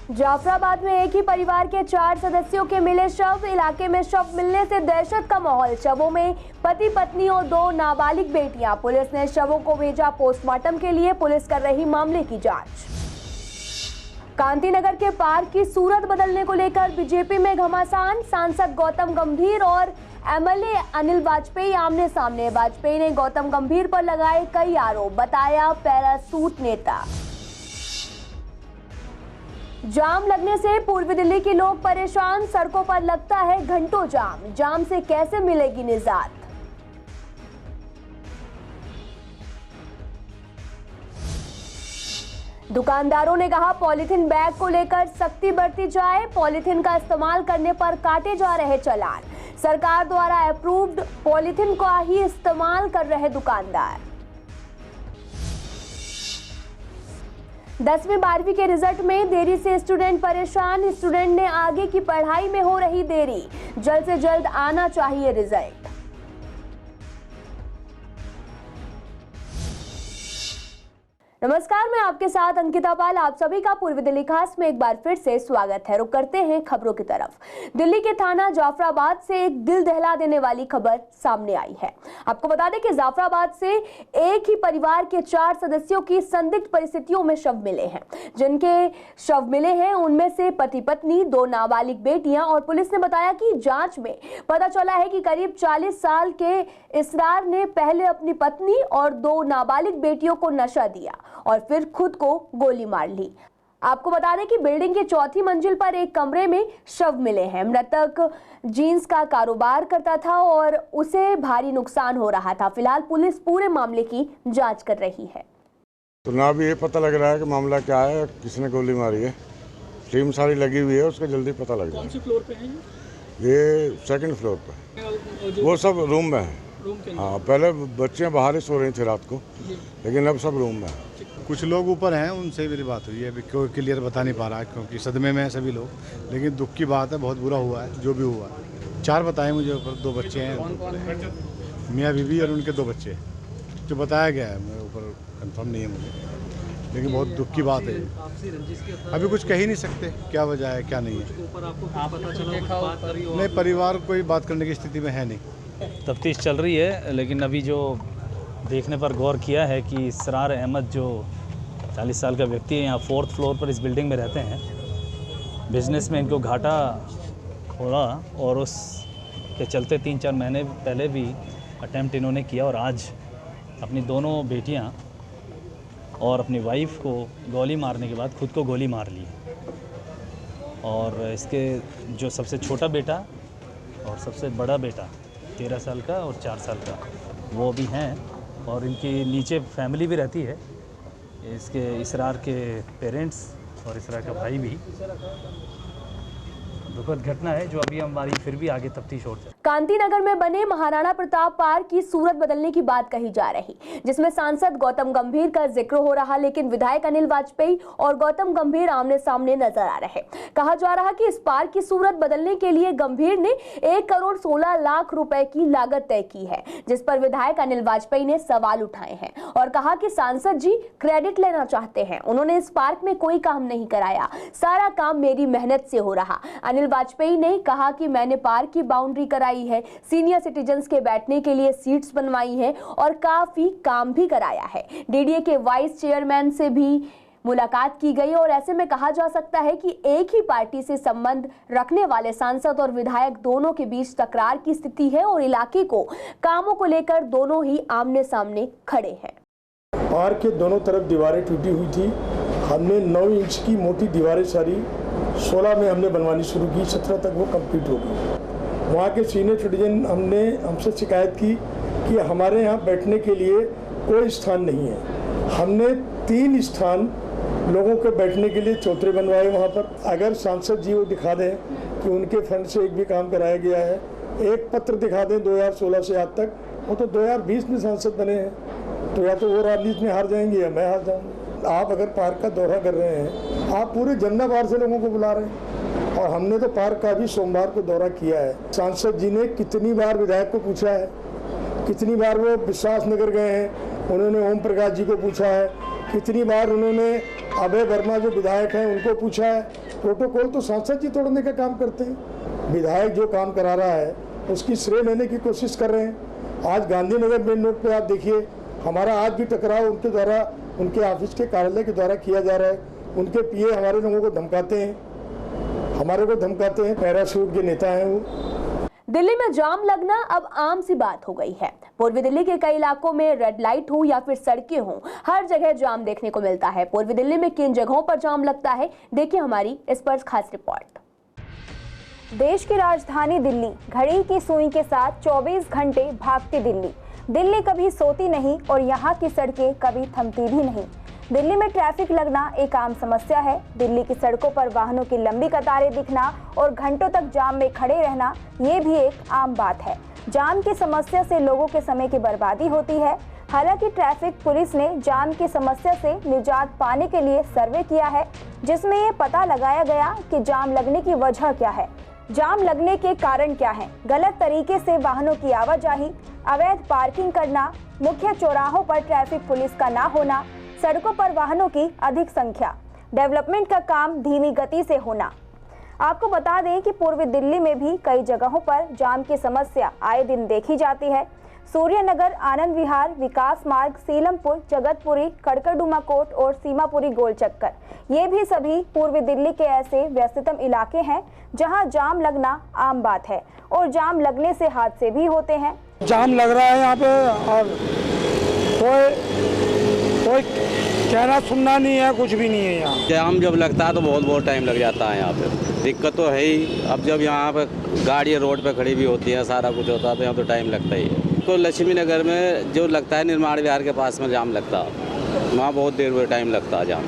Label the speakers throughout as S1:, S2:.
S1: जाफराबाद में एक ही परिवार के 4 सदस्यों के मिले शव। इलाके में शव मिलने से दहशत का माहौल। शवों में पति पत्नी और 2 नाबालिग बेटियां। पुलिस ने शवों को भेजा पोस्टमार्टम के लिए। पुलिस कर रही मामले की जांच। कांतीनगर के पार्क की सूरत बदलने को लेकर बीजेपी में घमासान। सांसद गौतम गंभीर और एमएलए अनिल वाजपेयी आमने सामने। वाजपेयी ने गौतम गंभीर पर लगाए कई आरोप, बताया पैरासूट नेता। जाम लगने से पूर्वी दिल्ली के लोग परेशान। सड़कों पर लगता है घंटों जाम। जाम से कैसे मिलेगी निजात? दुकानदारों ने कहा पॉलीथीन बैग को लेकर सख्ती बरती जाए। पॉलीथीन का इस्तेमाल करने पर काटे जा रहे चालान। सरकार द्वारा अप्रूव्ड पॉलीथीन का ही इस्तेमाल कर रहे दुकानदार। 10वीं 12वीं के रिजल्ट में देरी से स्टूडेंट परेशान। स्टूडेंट ने आगे की पढ़ाई में हो रही देरी, जल्द से जल्द आना चाहिए रिजल्ट। नमस्कार, मैं आपके साथ अंकिता पाल। आप सभी का पूर्वी दिल्ली खास में एक बार फिर से स्वागत है। रुक करते हैं खबरों की तरफ। दिल्ली के थाना जाफराबाद से एक दिल दहला देने वाली खबर सामने आई है। आपको बता दें कि जाफराबाद से एक ही परिवार के 4 सदस्यों की संदिग्ध परिस्थितियों में शव मिले हैं। जिनके शव मिले हैं उनमें से पति पत्नी, 2 नाबालिग बेटियां। और पुलिस ने बताया कि जांच में पता चला है कि करीब 40 साल के इसरार ने पहले अपनी पत्नी और 2 नाबालिग बेटियों को नशा दिया और फिर खुद को गोली मार ली। आपको बता दें कि बिल्डिंग की 4थी मंजिल पर एक कमरे में शव मिले हैं। मृतक जीन्स का कारोबार करता था और उसे भारी नुकसान हो रहा था। फिलहाल पुलिस पूरे मामले की जांच कर रही है।
S2: तो ना भी ये पता लग रहा है कि मामला क्या है, किसने गोली मारी है। टीम सारी लगी हुई है, उसका जल्दी पता लग जाए।
S3: कौन सी फ्लोर पे है
S2: ये 2nd फ्लोर पे। वो सब रूम में है। हाँ, पहले बच्चियाँ बाहर ही सो रही थी रात को, लेकिन अब सब रूम में है।
S4: कुछ लोग ऊपर हैं, उनसे मेरी बात हुई है। अभी कोई क्लियर बता नहीं पा रहा है क्योंकि सदमे में है सभी लोग। लेकिन दुख की बात है, बहुत बुरा हुआ है जो भी हुआ है। 4 बताए मुझे ऊपर, 2 बच्चे हैं, मियाँ बीवी और उनके 2 बच्चे जो बताया गया है। मेरे ऊपर कंफर्म नहीं है मुझे, लेकिन बहुत दुख की बात है। अभी कुछ कह ही नहीं सकते क्या वजह है क्या नहीं है। नहीं, परिवार कोई बात करने की स्थिति में है नहीं।
S5: तफ्तीश चल रही है, लेकिन अभी जो देखने पर गौर किया है कि इसरार अहमद जो 40 साल का व्यक्ति है, यहाँ 4th फ्लोर पर इस बिल्डिंग में रहते हैं। बिजनेस में इनको घाटा हो रहा और उस के चलते 3-4 महीने पहले भी अटैम्प्ट इन्होंने किया और आज अपनी दोनों बेटियां और अपनी वाइफ को गोली मारने के बाद खुद को गोली मार ली। और इसके जो सबसे छोटा बेटा और सबसे बड़ा बेटा 13 साल का और 4 साल का वो भी हैं। और इनकी नीचे फैमिली भी रहती है, इसके इसरार के पेरेंट्स और इसरार का भाई भी। दुखद घटना है जो अभी हमारी फिर भी आगे तफ्तीश हो।
S1: कांतीनगर में बने महाराणा प्रताप पार्क की सूरत बदलने की बात कही जा रही, जिसमें सांसद गौतम गंभीर का जिक्र हो रहा, लेकिन विधायक अनिल वाजपेयी और गौतम गंभीर आमने सामने नजर आ रहे। कहा जा रहा कि इस पार्क की सूरत बदलने के लिए गंभीर ने 1 करोड़ 16 लाख रुपए की लागत तय की है, जिस पर विधायक अनिल वाजपेयी ने सवाल उठाए हैं और कहा कि सांसद जी क्रेडिट लेना चाहते हैं। उन्होंने इस पार्क में कोई काम नहीं कराया, सारा काम मेरी मेहनत से हो रहा। अनिल वाजपेयी ने कहा कि मैंने पार्क की बाउंड्री कराई है, सीनियर सिटीजन्स के बैठने के लिए सीट्स बनवाई है और काफी काम भी कराया है। डीडीए के वाइस चेयरमैन से भी मुलाकात की गई और ऐसे में कहा जा सकता है कि एक ही पार्टी से संबंध रखने वाले सांसद और विधायक दोनों के बीच तकरार की स्थिति है और इलाके को कामों को लेकर दोनों ही आमने सामने खड़े हैं।
S6: पार्क के दोनों तरफ दीवारें टूटी हुई थी। हमने 9 इंच की मोटी दीवारें सारी 16 में हमने बनवानी शुरू की, 17 तक वो कंप्लीट हो गई। वहाँ के सीनियर सिटीजन हमसे शिकायत की कि हमारे यहाँ बैठने के लिए कोई स्थान नहीं है। हमने 3 स्थान लोगों के बैठने के लिए चौतरे बनवाए वहाँ पर। अगर सांसद जी वो दिखा दें कि उनके फंड से एक भी काम कराया गया है, एक पत्र दिखा दें 2016 से आज तक, वो तो 2020 में सांसद बने हैं, तो या तो वो राजनीति में हार जाएंगे या मैं हार जाऊँगा। आप अगर पार्क का दौरा कर रहे हैं, आप पूरे जनता बाहर से लोगों को बुला रहे हैं और हमने तो पार्क का भी सोमवार को दौरा किया है। सांसद जी ने कितनी बार विधायक को पूछा है, कितनी बार वो विश्वास नगर गए हैं, उन्होंने ओम प्रकाश जी को पूछा है, कितनी बार उन्होंने अभय वर्मा जो विधायक हैं उनको पूछा है। प्रोटोकॉल तो सांसद जी तोड़ने का काम करते हैं। विधायक जो काम करा रहा है उसकी श्रेय लेने की कोशिश कर रहे हैं। आज गांधीनगर मेन रोड पे आप देखिए, हमारा आज भी टकराव उनके द्वारा, उनके ऑफिस के कार्यालय के द्वारा किया जा रहा है। उनके पीए हमारे लोगों को धमकाते हैं, हमारे को धमकाते हैं। पैराशूट के नेता हैं वो।
S1: दिल्ली में जाम लगना अब आम सी बात हो गई है। पूर्वी दिल्ली के कई इलाकों में रेड लाइट हो या फिर सड़कें हों, हर जगह जाम देखने को मिलता है। पूर्वी दिल्ली में किन जगहों पर जाम लगता है, देखिए हमारी इस पर खास रिपोर्ट।
S3: देश की राजधानी दिल्ली घड़ी की सुई के साथ 24 घंटे भागती दिल्ली। दिल्ली कभी सोती नहीं और यहाँ की सड़कें कभी थमती भी नहीं। दिल्ली में ट्रैफिक लगना एक आम समस्या है। दिल्ली की सड़कों पर वाहनों की लंबी कतारें दिखना और घंटों तक जाम में खड़े रहना, ये भी एक आम बात है। जाम की समस्या से लोगों के समय की बर्बादी होती है। हालांकि ट्रैफिक पुलिस ने जाम की समस्या से निजात पाने के लिए सर्वे किया है, जिसमें ये पता लगाया गया कि जाम लगने की वजह क्या है, जाम लगने के कारण क्या हैं। गलत तरीके से वाहनों की आवाजाही, अवैध पार्किंग करना, मुख्य चौराहों पर ट्रैफिक पुलिस का ना होना, सड़कों पर वाहनों की अधिक संख्या, डेवलपमेंट का काम धीमी गति से होना। आपको बता दें कि पूर्वी दिल्ली में भी कई जगहों पर जाम की समस्या आए दिन देखी जाती है। सूर्यनगर, आनंद विहार, विकास मार्ग, सीलमपुर, जगतपुरी, कड़कड़डुमा कोट और सीमापुरी गोल चक्कर, ये भी सभी पूर्वी दिल्ली के ऐसे व्यस्ततम इलाके हैं जहां जाम लगना आम बात है और जाम लगने से हादसे भी होते हैं।
S7: जाम लग रहा है यहाँ पे और कोई कहना सुनना नहीं है, कुछ भी नहीं है यहाँ।
S8: जाम जब लगता है तो बहुत टाइम लग जाता है यहाँ पे। दिक्कत तो है ही। अब जब यहाँ पे गाड़ी रोड पे खड़ी भी होती है, सारा कुछ होता है तो यहाँ तो टाइम लगता ही है। तो लक्ष्मी नगर में जो लगता है निर्माण विहार के पास में जाम लगता है, वहाँ बहुत देर टाइम लगता है जाम।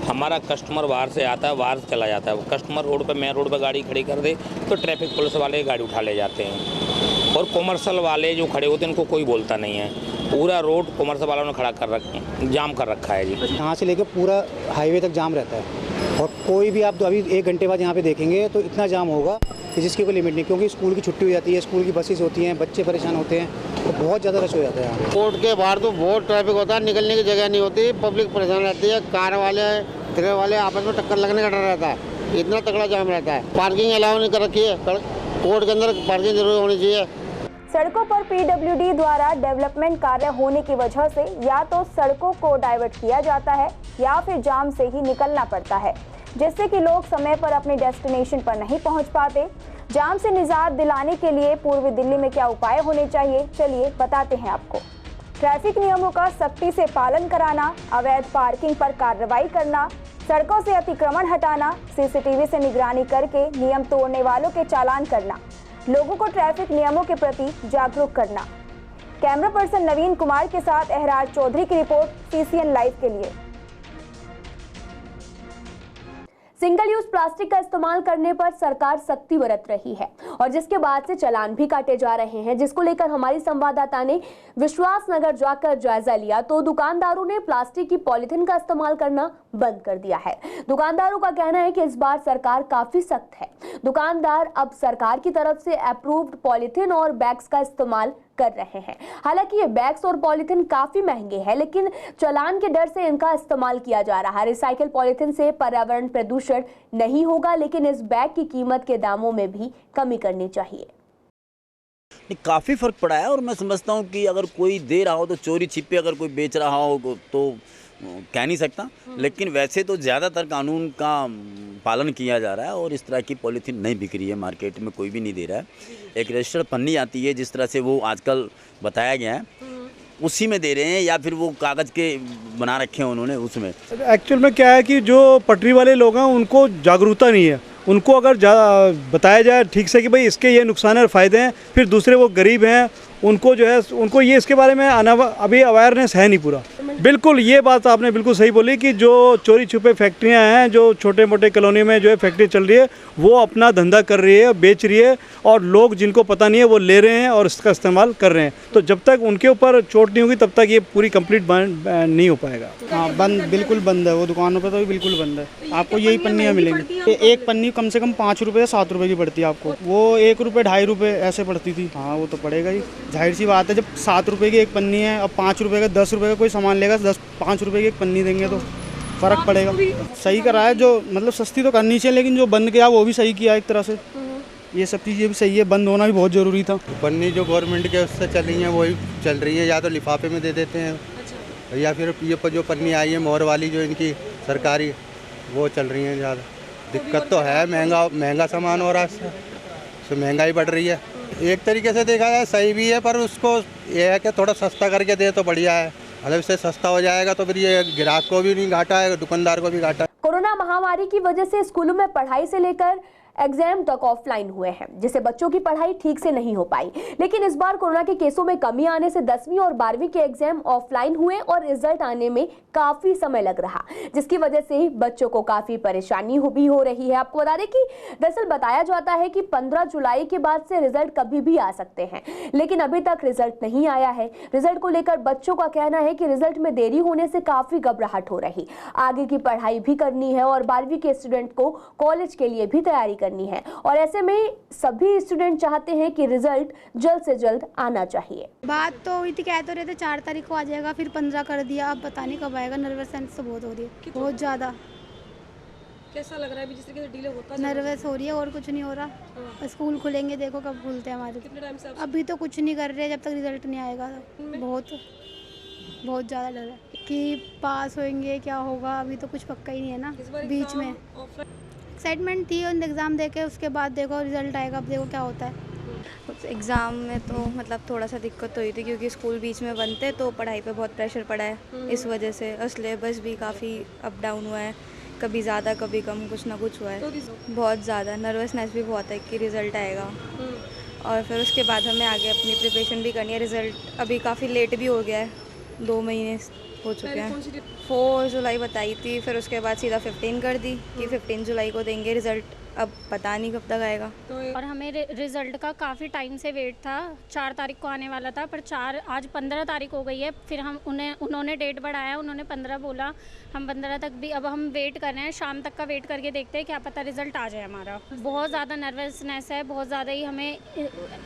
S9: हमारा कस्टमर बाहर से आता है, बाहर से चला जाता है। वो कस्टमर रोड पे, मेन रोड पे गाड़ी खड़ी कर दे तो ट्रैफिक पुलिस वाले गाड़ी उठा ले जाते हैं। और कॉमर्शियल वाले जो खड़े होते हैं उनको कोई बोलता नहीं है। पूरा रोड कॉमर्शियल वालों ने खड़ा कर जाम कर रखा है जी।
S10: यहाँ से लेकर पूरा हाईवे तक जाम रहता है और कोई भी आप तो अभी 1 घंटे बाद यहाँ पे देखेंगे तो इतना जाम होगा कि जिसकी कोई लिमिट नहीं, क्योंकि स्कूल की छुट्टी हो जाती है, स्कूल की बसेस होती हैं, बच्चे परेशान होते हैं, तो बहुत ज़्यादा रश हो जाता है यहाँ।
S11: कोर्ट के बाहर तो बहुत ट्रैफिक होता है, निकलने की जगह नहीं होती, पब्लिक परेशान रहती है। कार वाले, ट्रक वाले आपस में टक्कर लगने का डर रहता है, इतना तगड़ा जाम रहता है। पार्किंग अलाउ नहीं कर रखी है, कोर्ट के अंदर पार्किंग जरूर होनी चाहिए।
S3: सड़कों पर पीडब्ल्यूडी द्वारा डेवलपमेंट कार्य होने की वजह से या तो सड़कों को डाइवर्ट किया जाता है या फिर जाम से ही निकलना पड़ता है, जिससे कि लोग समय पर अपने डेस्टिनेशन पर नहीं पहुंच पाते। जाम से निजात दिलाने के लिए पूर्वी दिल्ली में क्या उपाय होने चाहिए, चलिए बताते हैं आपको। ट्रैफिक नियमों का सख्ती से पालन कराना, अवैध पार्किंग पर कार्रवाई करना, सड़कों से अतिक्रमण हटाना, सीसीटीवी से निगरानी करके नियम तोड़ने वालों के चालान करना, लोगों को ट्रैफिक नियमों के प्रति जागरूक करना। कैमरा पर्सन नवीन कुमार के साथ एहराज चौधरी की रिपोर्ट, CCN लाइव के लिए।
S1: सिंगल यूज प्लास्टिक का इस्तेमाल करने पर सरकार सख्ती बरत रही है और जिसके बाद से चालान भी काटे जा रहे हैं, जिसको लेकर हमारी संवाददाता ने विश्वास नगर जाकर जायजा लिया तो दुकानदारों ने प्लास्टिक की पॉलीथिन का इस्तेमाल करना बंद कर दिया है। दुकानदारों का कहना है कि इस बार सरकार काफी सख्त है। दुकानदार अब सरकार की तरफ से अप्रूव्ड पॉलीथिन और बैग्स का इस्तेमाल कर रहे हैं। हालांकि ये बैग्स और पॉलीथिन काफी महंगे हैं, लेकिन चालान के डर से इनका इस्तेमाल किया जा रहा है। रिसाइकिल पॉलीथिन से पर्यावरण प्रदूषण नहीं होगा, लेकिन इस बैग की कीमत के दामों में भी कमी करनी चाहिए।
S12: काफ़ी फ़र्क पड़ा है और मैं समझता हूँ कि अगर कोई दे रहा हो तो चोरी छिपे अगर कोई बेच रहा हो तो कह नहीं सकता, लेकिन वैसे तो ज़्यादातर कानून का पालन किया जा रहा है और इस तरह की पॉलीथीन नहीं बिक रही है मार्केट में, कोई भी नहीं दे रहा है। एक रजिस्टर्ड पन्नी आती है जिस तरह से वो आजकल बताया गया है, उसी में दे रहे हैं या फिर वो कागज़ के बना रखे हैं उन्होंने उसमें।
S7: एक्चुअल में क्या है कि जो पटरी वाले लोग हैं उनको जागरूकता नहीं है। उनको अगर बताया जाए ठीक से कि भाई इसके ये नुकसान और फ़ायदे हैं, फिर दूसरे वो गरीब हैं उनको जो है उनको ये इसके बारे में अभी अवेयरनेस है नहीं पूरा। बिल्कुल ये बात आपने बिल्कुल सही बोली कि जो चोरी छुपे फैक्ट्रियां हैं, जो छोटे मोटे कॉलोनी में जो है फैक्ट्री चल रही है, वो अपना धंधा कर रही है, बेच रही है और लोग जिनको पता नहीं है वो ले रहे हैं और इसका इस्तेमाल कर रहे हैं। तो जब तक उनके ऊपर चोट नहीं होगी तब तक ये पूरी कंप्लीट बंद नहीं हो पाएगा।
S10: हाँ, बंद, बिल्कुल बंद है। वो दुकानों पे तो बिल्कुल बंद है। आपको यही पन्नियाँ मिलेंगी। एक पन्नी कम से कम 5 रुपये या 7 रुपये की पड़ती है आपको। वो 1 रुपये 2.5 रुपये ऐसे पड़ती थी। हाँ, वो तो पड़ेगा ही, जाहिर सी बात है। जब 7 रुपये की एक पन्नी है, अब 5 रुपये का 10 रुपये का कोई सामान लेगा, 5 रुपये की एक पन्नी देंगे तो
S13: फ़र्क पड़ेगा। सही करा है, जो मतलब सस्ती तो करनी चाहिए, लेकिन जो बंद किया वो भी सही किया एक तरह से। ये सब चीज़ें भी सही है, बंद होना भी बहुत ज़रूरी था।
S10: पन्नी जो गवर्नमेंट के उससे चल रही हैं वही चल रही है, या तो लिफाफे में दे देते हैं या फिर ये जो पन्नी आई है मोहर वाली जो इनकी सरकारी वो चल रही है ज़्यादा। दिक्कत तो है, महंगा सामान हो रहा है, इससे महंगाई बढ़ रही है। एक तरीके से देखा जाए सही भी है, पर उसको ये है कि थोड़ा सस्ता करके दे तो बढ़िया है। मतलब इससे सस्ता हो जाएगा तो फिर ये ग्राहक को भी नहीं घाटा है, दुकानदार को भी घाटा है।
S1: कोरोना महामारी की वजह से स्कूलों में पढ़ाई से लेकर एग्जाम तक ऑफलाइन हुए हैं, जिससे बच्चों की पढ़ाई ठीक से नहीं हो पाई। लेकिन इस बार कोरोना के केसों में कमी आने से 10वीं और 12वीं के एग्जाम ऑफलाइन हुए और रिजल्ट आने में काफी समय लग रहा, जिसकी वजह से बच्चों को काफी परेशानी भी हो रही है। आपको बता दें कि दरअसल बताया जाता है कि 15 जुलाई के बाद से रिजल्ट कभी भी आ सकते हैं, लेकिन अभी तक रिजल्ट नहीं आया है। रिजल्ट को लेकर बच्चों का कहना है कि रिजल्ट में देरी होने से काफी घबराहट हो रही, आगे की पढ़ाई भी करनी है और 12वीं के स्टूडेंट को कॉलेज के लिए भी तैयारी करनी है, और ऐसे में सभी स्टूडेंट चाहते हैं कि रिजल्ट जल्द से जल्द आना चाहिए।
S14: बात तो हुई थी, कह तो रहे थे 4 तारीख को आ जाएगा, फिर 15 कर दिया, अब पता नहीं कब आएगा। नर्वसनेस तो बहुत हो रही है, बहुत ज़्यादा।
S15: कैसा लग रहा है अभी जिस तरीके से डिले होता है?
S14: नर्वस हो रही है और कुछ नहीं हो रहा। स्कूल खुलेंगे, देखो कब खुलते हैं हमारे।
S15: कितने टाइम से?
S14: अभी तो कुछ नहीं कर रहे जब तक रिजल्ट नहीं आएगा। बहुत ज़्यादा डर है कि पास होंगे क्या होगा, अभी तो कुछ पक्का ही नहीं है ना। बीच में एक्साइटमेंट थी और एग्ज़ाम देके उसके बाद देखो रिजल्ट आएगा, अब देखो क्या होता है।
S16: एग्ज़ाम में तो मतलब थोड़ा सा दिक्कत हुई थी क्योंकि स्कूल बीच में बंद थे, तो पढ़ाई पे बहुत प्रेशर पड़ा है इस वजह से। और सिलेबस भी काफ़ी अप डाउन हुआ है, कभी ज़्यादा कभी कम, कुछ ना कुछ हुआ है। बहुत ज़्यादा नर्वसनेस भी बहुत है कि रिज़ल्ट आएगा, और फिर उसके बाद हमें आगे अपनी प्रिपरेशन भी करनी है। रिज़ल्ट अभी काफ़ी लेट भी हो गया है, 2 महीने हो चुके हैं। 4 जुलाई बताई थी, फिर उसके बाद सीधा 15 कर दी कि 15 जुलाई को देंगे रिज़ल्ट। अब पता नहीं कब तक आएगा।
S17: और हमें रिज़ल्ट का काफ़ी टाइम से वेट था, 4 तारीख को आने वाला था, पर आज 15 तारीख हो गई है। फिर हम उन्होंने डेट बढ़ाया, उन्होंने 15 बोला, हम 15 तक भी अब हम वेट कर रहे हैं। शाम तक का वेट करके देखते हैं, क्या पता रिज़ल्ट आ जाए हमारा। बहुत ज़्यादा नर्वसनेस है, बहुत ज़्यादा ही हमें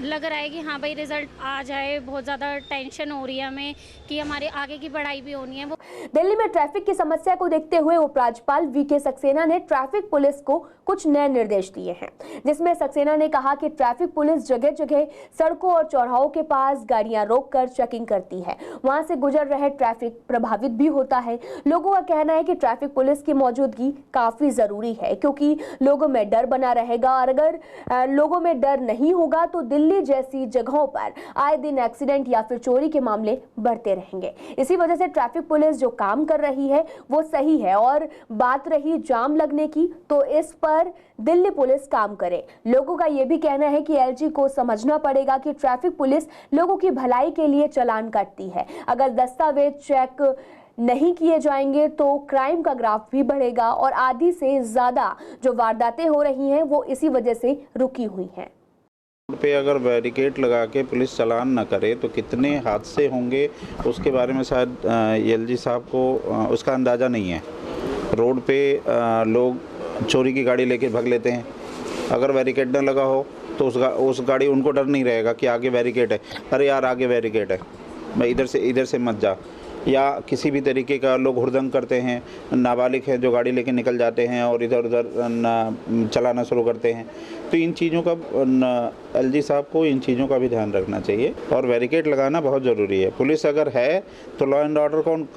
S17: लग रहा है कि हाँ भाई रिज़ल्ट आ जाए। बहुत ज़्यादा टेंशन हो रही है हमें कि हमारे आगे की पढ़ाई भी होनी है।
S1: दिल्ली में ट्रैफिक की समस्या को देखते हुए उपराज्यपाल वीके सक्सेना ने ट्रैफिक पुलिस को कुछ नए निर्देश दिए हैं, जिसमें सक्सेना ने कहा कि ट्रैफिक पुलिस जगह जगह सड़कों और चौराहों के पास गाड़ियां रोककर चेकिंग करती है। वहां से गुजर रहे ट्रैफिक प्रभावित भी होता है। लोगों का कहना है कि ट्रैफिक पुलिस की मौजूदगी काफी जरूरी है, क्योंकि लोगों में डर बना रहेगा, और अगर लोगों में डर नहीं होगा तो दिल्ली जैसी जगहों पर आए दिन एक्सीडेंट या फिर चोरी के मामले बढ़ते रहेंगे। इसी वजह से ट्रैफिक पुलिस जो काम कर रही है वो सही है। और बात रही जाम लगने की, तो इस पर दिल्ली पुलिस काम करे। लोगों का यह भी कहना है कि एलजी को समझना पड़ेगा कि ट्रैफिक पुलिस लोगों की भलाई के लिए चालान काटती है। अगर दस्तावेज चेक नहीं किए जाएंगे तो क्राइम का ग्राफ भी बढ़ेगा, और आधी से ज्यादा जो वारदातें हो रही हैं वो इसी वजह से रुकी हुई हैं।
S18: पे अगर बैरिकेड लगा के पुलिस चालान न करे तो कितने हादसे होंगे उसके बारे में शायद एलजी साहब को उसका अंदाज़ा नहीं है। रोड पे लोग चोरी की गाड़ी लेके भाग लेते हैं, अगर बैरिकेड न लगा हो तो उस गाड़ी उनको डर नहीं रहेगा कि आगे बैरिकेड है, अरे यार आगे बैरिकेड है, मैं इधर से मत जा। या किसी भी तरीके का लोग हुड़दंग करते हैं, नाबालिग हैं जो गाड़ी लेके निकल जाते हैं और इधर उधर चलाना शुरू करते हैं। तो इन चीज़ों का एलजी साहब को इन चीज़ों का भी ध्यान रखना चाहिए, और बैरिकेड लगाना बहुत ज़रूरी है। पुलिस अगर है तो लॉ एंड ऑर्डर कौन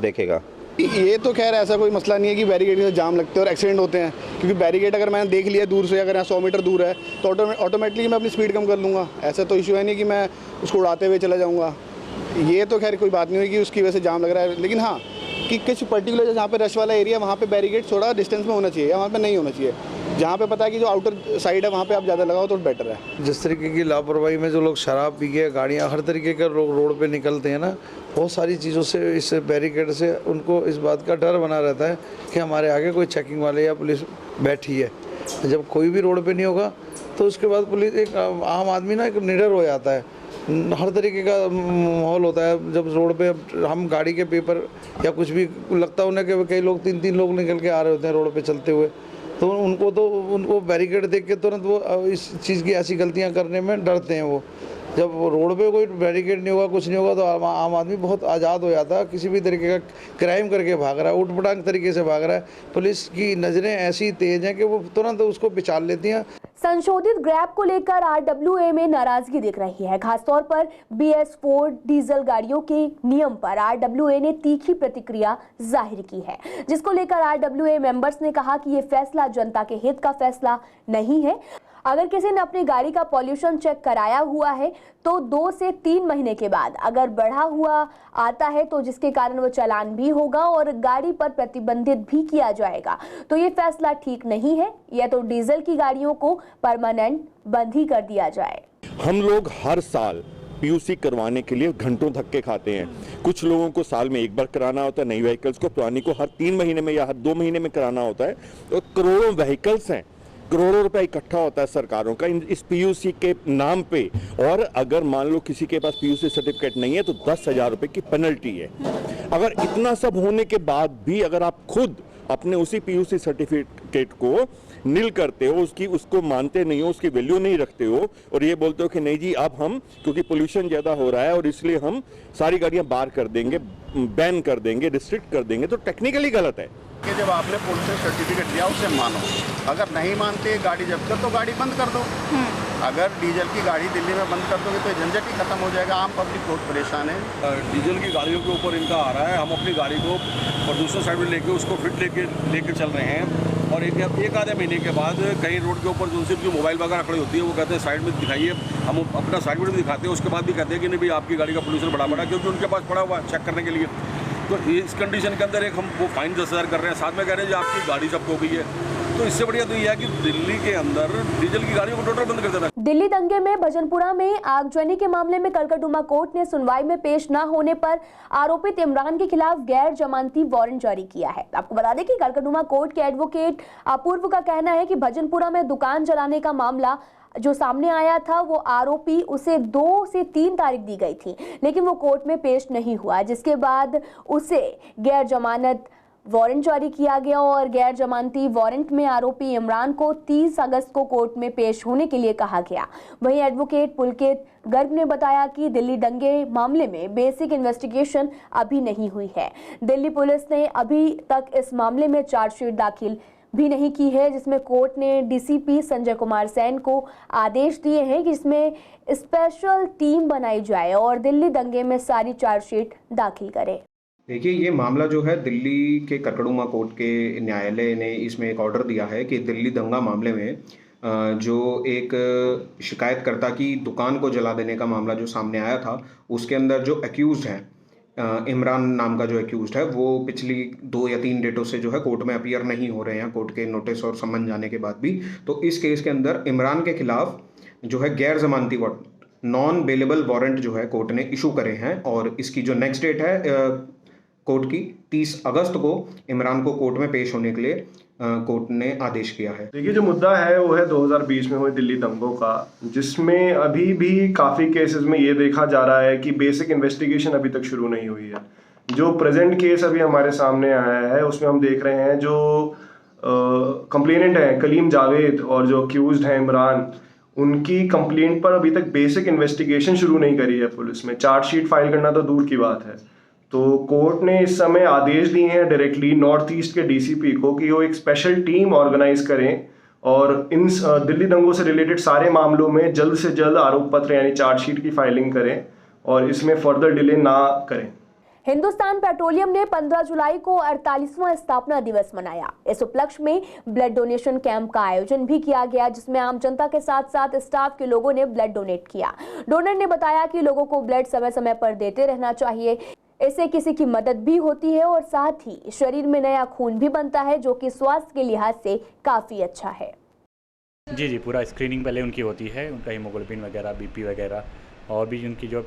S18: देखेगा?
S19: ये तो खैर ऐसा कोई मसला नहीं है कि बैरिकेड से जाम लगते हैं और एक्सीडेंट होते हैं, क्योंकि बैरिकेड अगर मैंने देख लिया दूर से, अगर यहाँ 100 मीटर दूर है तो ऑटोमेटिकली मैं अपनी स्पीड कम कर लूँगा। ऐसा तो इशू है नहीं कि मैं उसको उड़ाते हुए चला जाऊँगा। ये तो खैर कोई बात नहीं हुई कि उसकी वजह से जाम लग रहा है। लेकिन हाँ कि कुछ पर्टिकुलर जहाँ पे रश वाला एरिया वहाँ पे बैरिकेड थोड़ा डिस्टेंस में होना चाहिए, या वहाँ पे नहीं होना चाहिए। जहाँ पे पता है कि जो आउटर साइड है वहाँ पे आप ज़्यादा लगाओ तो बेटर है।
S20: जिस तरीके की लापरवाही में जो लोग शराब पी के गाड़ियाँ हर तरीके के लोग रोड पे निकलते हैं ना, बहुत सारी चीज़ों से इस बैरिकेड से उनको इस बात का डर बना रहता है कि हमारे आगे कोई चेकिंग वाले या पुलिस बैठी है। जब कोई भी रोड पे नहीं होगा तो उसके बाद पुलिस, एक आम आदमी ना एक निडर हो जाता है। हर तरीके का माहौल होता है जब रोड पे हम गाड़ी के पेपर या कुछ भी लगता है उन्हें कि कई लोग 3-3 लोग निकल के आ रहे होते हैं रोड पे चलते हुए, तो उनको बैरिकेड देख के तुरंत वो इस चीज़ की ऐसी गलतियां करने में डरते हैं वो। जब रोड पे कोई बैरिकेड नहीं होगा, कुछ नहीं होगा, तो आम आदमी बहुत आज़ाद हो जाता है, किसी भी तरीके का क्राइम करके भाग रहा है, उठपटांग तरीके से भाग रहा है। पुलिस की नज़रें ऐसी तेज हैं कि वो तुरंत उसको पहचान लेती हैं।
S1: संशोधित ग्रैब को लेकर RWA में नाराजगी दिख रही है। खासतौर पर BS4 डीजल गाड़ियों के नियम पर RWA ने तीखी प्रतिक्रिया जाहिर की है, जिसको लेकर RWA मेंबर्स ने कहा कि ये फैसला जनता के हित का फैसला नहीं है। अगर किसी ने अपनी गाड़ी का पॉल्यूशन चेक कराया हुआ है तो 2 से 3 महीने के बाद अगर बढ़ा हुआ आता है तो जिसके कारण वो चालान भी होगा और गाड़ी पर प्रतिबंधित भी किया जाएगा। तो ये फैसला ठीक नहीं है, या तो डीजल की गाड़ियों को परमानेंट बंद ही कर दिया जाए।
S21: हम लोग हर साल PUC करवाने के लिए घंटों धक्के खाते हैं। कुछ लोगों को साल में एक बार कराना होता है, नई व्हीकल्स को, पुरानी को हर 3 महीने में या हर 2 महीने में कराना होता है। तो करोड़ों व्हीकल्स हैं, करोड़ों रुपए इकट्ठा होता है सरकारों का इस PUC के नाम पे, और अगर मान लो किसी के पास PUC सर्टिफिकेट नहीं है तो 10,000 रुपए की पेनल्टी है। अगर इतना सब होने के बाद भी अगर आप खुद अपने उसी PUC सर्टिफिकेट को नील करते हो, उसको मानते नहीं हो, उसकी वैल्यू नहीं रखते हो, और ये बोलते हो कि नहीं जी अब हम, क्योंकि पोल्यूशन ज़्यादा हो रहा है और इसलिए हम सारी गाड़ियां बाहर कर देंगे, बैन कर देंगे, रिस्ट्रिक्ट कर देंगे, तो टेक्निकली गलत है।
S22: कि जब आपने पोल्यूशन सर्टिफिकेट लिया उसे मानो, अगर नहीं मानते गाड़ी जब्त कर तो गाड़ी बंद कर दो। अगर डीजल की गाड़ी दिल्ली में बंद कर दोगे तो झंझट ही खत्म हो जाएगा, आम पब्लिक बहुत परेशान है।
S23: डीजल की गाड़ियों के ऊपर इनका आ रहा है, हम अपनी गाड़ी को प्रदूषण साइड में लेके उसको फिट लेके चल रहे हैं, और एक आधे महीने के बाद कहीं रोड के ऊपर जो मोबाइल वगैरह खड़ी होती है वो कहते हैं साइड में दिखाइए, हम अपना साइड में दिखाते हैं, उसके बाद भी कहते हैं कि नहीं भाई आपकी गाड़ी का पोल्यूशन बड़ा, क्योंकि उनके पास पड़ा हुआ है चेक करने के लिए। तो इस कंडीशन के अंदर एक हम वो फाइन 10,000 कर रहे हैं, साथ में कह रहे हैं जी आपकी गाड़ी जब्त हो गई है। तो इससे बढ़िया तो ये है कि दिल्ली के अंदर डीजल की गाड़ियों को टोटल बंद कर देना।
S1: दिल्ली दंगे में भजनपुरा में आगजनी के मामले में कलकत्ता कोर्ट ने सुनवाई में पेश न होने पर आरोपित इमरान के खिलाफ गैर जमानती वारंट जारी किया है। आपको बता दें कि कलकत्ता कोर्ट के एडवोकेट अपूर्व का कहना है कि भजनपुरा में दुकान जलाने का मामला जो सामने आया था वो आरोपी उसे 2 से 3 तारीख दी गई थी, लेकिन वो कोर्ट में पेश नहीं हुआ, जिसके बाद उसे गैर जमानत वारंट जारी किया गया और गैर जमानती वारंट में आरोपी इमरान को 30 अगस्त को कोर्ट में पेश होने के लिए कहा गया। वहीं एडवोकेट पुलकित गर्ग ने बताया कि दिल्ली दंगे मामले में बेसिक इन्वेस्टिगेशन अभी नहीं हुई है। दिल्ली पुलिस ने अभी तक इस मामले में चार्जशीट दाखिल भी नहीं की है, जिसमें कोर्ट ने DCP संजय कुमार सैन को आदेश दिए हैं कि इसमें स्पेशल टीम बनाई जाए और दिल्ली दंगे में सारी चार्जशीट दाखिल करे।
S24: देखिए, ये मामला जो है दिल्ली के कड़कड़ुमा कोर्ट के न्यायालय ने इसमें एक ऑर्डर दिया है कि दिल्ली दंगा मामले में जो एक शिकायतकर्ता की दुकान को जला देने का मामला जो सामने आया था, उसके अंदर जो एक्यूज्ड है इमरान नाम का जो एक्यूज्ड है वो पिछली 2 या 3 डेटों से जो है कोर्ट में अपीयर नहीं हो रहे हैं, कोर्ट के नोटिस और समन जाने के बाद भी। तो इस केस के अंदर इमरान के खिलाफ जो है गैर जमानती नॉन बेलेबल वारंट जो है कोर्ट ने इशू करे हैं, और इसकी जो नेक्स्ट डेट है कोर्ट की 30 अगस्त को इमरान को कोर्ट में पेश होने के लिए कोर्ट ने आदेश किया है।
S25: देखिए, जो मुद्दा है वो है 2020 में हुए दिल्ली दंगों का, जिसमें अभी भी काफ़ी केसेस में ये देखा जा रहा है कि बेसिक इन्वेस्टिगेशन अभी तक शुरू नहीं हुई है। जो प्रेजेंट केस अभी हमारे सामने आया है उसमें हम देख रहे हैं जो कंप्लेनेंट हैं कलीम जावेद और जो अक्यूज्ड हैं इमरान, उनकी कंप्लेंट पर अभी तक बेसिक इन्वेस्टिगेशन शुरू नहीं करी है पुलिस में। चार्जशीट फाइल करना तो दूर की बात है। तो कोर्ट ने इस समय आदेश दिए हैं डायरेक्टली नॉर्थ ईस्ट के DCP को कि वो एक स्पेशल टीम ऑर्गेनाइज करें और इन दिल्ली दंगों से रिलेटेड सारे मामलों में जल्द से जल्द आरोप पत्र यानी चार्जशीट की फाइलिंग करें और इसमें फर्दर डिले ना करें।
S1: हिंदुस्तान पेट्रोलियम ने 15 जुलाई को 48वां स्थापना दिवस मनाया। इस उपलक्ष्य में ब्लड डोनेशन कैंप का आयोजन भी किया गया, जिसमें आम जनता के साथ साथ स्टाफ के लोगों ने ब्लड डोनेट किया। डोनर ने बताया कि लोगों को ब्लड समय समय पर देते रहना चाहिए, इससे किसी की मदद भी होती है और साथ ही शरीर में नया खून भी बनता है, जो कि स्वास्थ्य के लिहाज से काफ़ी अच्छा है।
S26: जी, पूरा स्क्रीनिंग पहले उनकी होती है, उनका हीमोग्लोबिन वगैरह, BP वगैरह, और भी उनकी जो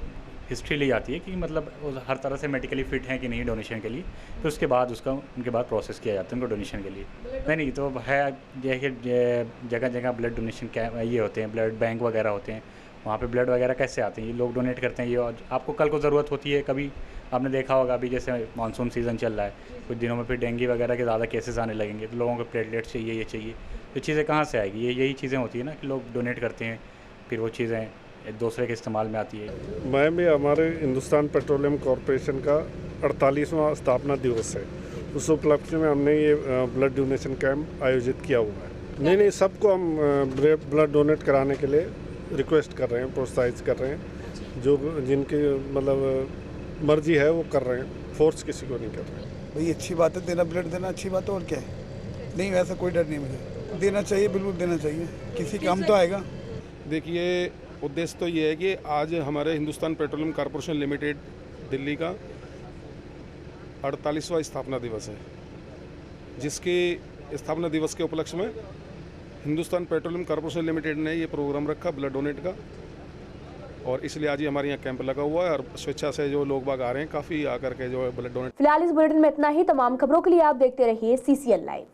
S26: हिस्ट्री ली जाती है कि मतलब वो हर तरह से मेडिकली फिट हैं कि नहीं डोनेशन के लिए। तो उसके बाद उनके बाद प्रोसेस किया जाता है उनको डोनेशन के लिए। नहीं तो है जगह जगह ब्लड डोनेशन कैंप ये होते हैं, ब्लड बैंक वगैरह होते हैं, वहाँ पे ब्लड वगैरह कैसे आते हैं, ये लोग डोनेट करते हैं। ये आपको कल को ज़रूरत होती है, कभी आपने देखा होगा अभी जैसे मानसून सीज़न चल रहा है, कुछ दिनों में फिर डेंगू वगैरह के ज़्यादा केसेस आने लगेंगे, तो लोगों को प्लेटलेट्स चाहिए, ये चाहिए। तो चीज़ें कहाँ से आएगी? यही चीज़ें होती है ना कि लोग डोनेट करते हैं, फिर वो चीज़ें एक दूसरे के इस्तेमाल में आती है।
S2: मैं भी हमारे हिंदुस्तान पेट्रोलियम कॉरपोरेशन का 48वां स्थापना दिवस है, उस उपलक्ष्य में हमने ये ब्लड डोनेशन कैंप आयोजित किया हुआ है। नहीं, सबको हम ब्लड डोनेट कराने के लिए रिक्वेस्ट कर रहे हैं, प्रोत्साहित कर रहे हैं। जो जिनकी मतलब मर्जी है वो कर रहे हैं, फोर्स किसी को नहीं कर रहे हैं।
S4: भाई अच्छी बात है, देना ब्लड देना अच्छी बात है, और क्या है। नहीं, वैसा कोई डर नहीं मुझे, देना चाहिए, बिल्कुल देना चाहिए, किसी काम तो आएगा।
S25: देखिए, उद्देश्य तो ये है कि आज हमारे Hindustan petroleum corporation limited Delhi का 48वां स्थापना दिवस है, जिसके स्थापना दिवस के उपलक्ष्य में हिंदुस्तान पेट्रोलियम कॉरपोरेशन लिमिटेड ने ये प्रोग्राम रखा ब्लड डोनेट का, और इसलिए आज ही हमारे यहाँ कैंप लगा हुआ है और स्वेच्छा से जो लोग बाग आ रहे हैं काफ़ी आकर के जो है ब्लड डोनेट।
S1: फिलहाल इस बुलेटिन में इतना ही। तमाम खबरों के लिए आप देखते रहिए CCL लाइव।